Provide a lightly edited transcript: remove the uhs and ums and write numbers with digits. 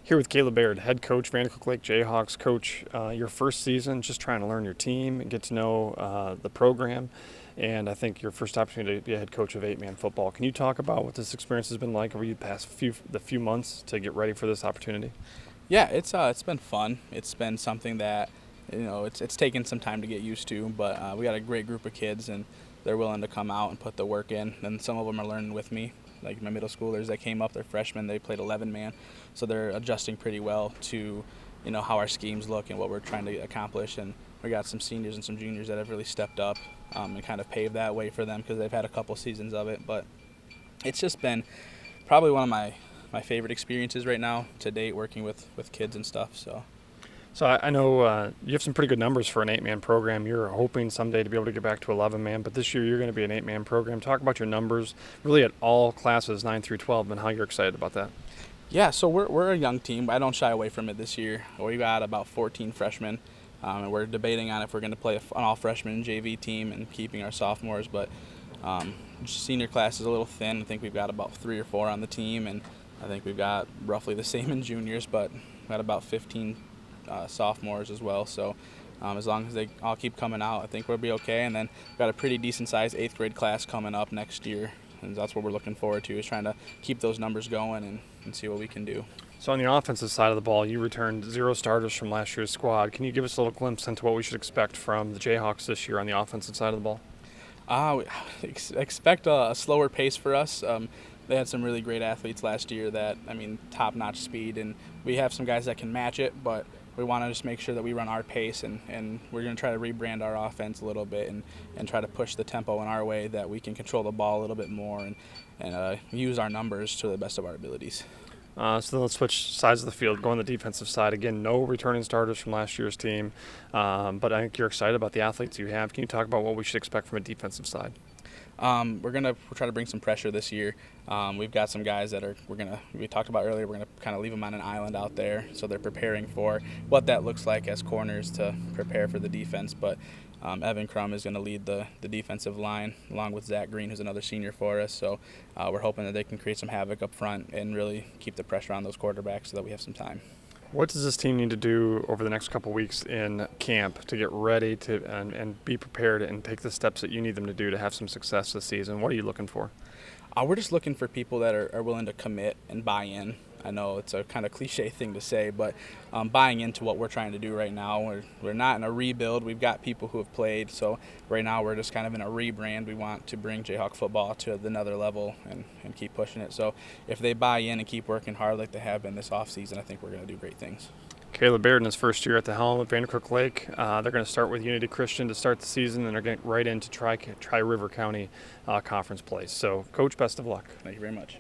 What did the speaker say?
Here with Caleb Baird, head coach, Vandercook Lake Jayhawks. Coach, your first season, just trying to learn your team and get to know the program, and I think your first opportunity to be a head coach of 8-man football. Can you talk about what this experience has been like over the past few months to get ready for this opportunity? Yeah, it's been fun. It's been something that it's taken some time to get used to, but we got a great group of kids and they're willing to come out and put the work in. And some of them are learning with me, like my middle schoolers that came up. They're freshmen. They played 11-man, so they're adjusting pretty well to how our schemes look and what we're trying to accomplish. And we got some seniors and some juniors that have really stepped up and kind of paved that way for them because they've had a couple seasons of it. But it's just been probably one of my favorite experiences right now to date, working with kids and stuff. So I know you have some pretty good numbers for an 8-man program. You're hoping someday to be able to get back to 11-man, but this year you're going to be an 8-man program. Talk about your numbers, really at all classes 9 through 12, and how you're excited about that. Yeah, so we're a young team. I don't shy away from it this year. We got about 14 freshmen, and we're debating on if we're going to play an all-freshman JV team and keeping our sophomores. But senior class is a little thin. I think we've got about 3 or 4 on the team, and I think we've got roughly the same in juniors, but we've got about 15 sophomores as well. So as long as they all keep coming out, I think we'll be okay. And then we've got a pretty decent-sized 8th grade class coming up next year, and that's what we're looking forward to, is trying to keep those numbers going and see what we can do. So on the offensive side of the ball, you returned 0 starters from last year's squad. Can you give us a little glimpse into what we should expect from the Jayhawks this year on the offensive side of the ball? Expect a slower pace for us. They had some really great athletes last year that, top-notch speed, and we have some guys that can match it, but we want to just make sure that we run our pace, and we're going to try to rebrand our offense a little bit and try to push the tempo in our way that we can control the ball a little bit more and use our numbers to the best of our abilities. So then let's switch sides of the field, go on the defensive side. Again, no returning starters from last year's team, but I think you're excited about the athletes you have. Can you talk about what we should expect from a defensive side? We're gonna try to bring some pressure this year. We've got some guys that we talked about earlier. We're gonna kind of leave them on an island out there, so they're preparing for what that looks like as corners to prepare for the defense. But Evan Crum is going to lead the defensive line along with Zach Green, who's another senior for us. So we're hoping that they can create some havoc up front and really keep the pressure on those quarterbacks so that we have some time. What does this team need to do over the next couple of weeks in camp to get ready to and be prepared and take the steps that you need them to do to have some success this season? What are you looking for? We're just looking for people that are willing to commit and buy in. I know it's a kind of cliche thing to say, but buying into what we're trying to do right now. We're not in a rebuild. We've got people who have played, so right now we're just kind of in a rebrand. We want to bring Jayhawk football to another level and keep pushing it. So if they buy in and keep working hard like they have been this offseason, I think we're going to do great things. Caleb Baird in his first year at the helm at Vandercook Lake. They're going to start with Unity Christian to start the season, and they're getting right into Tri River County Conference play. So, Coach, best of luck. Thank you very much.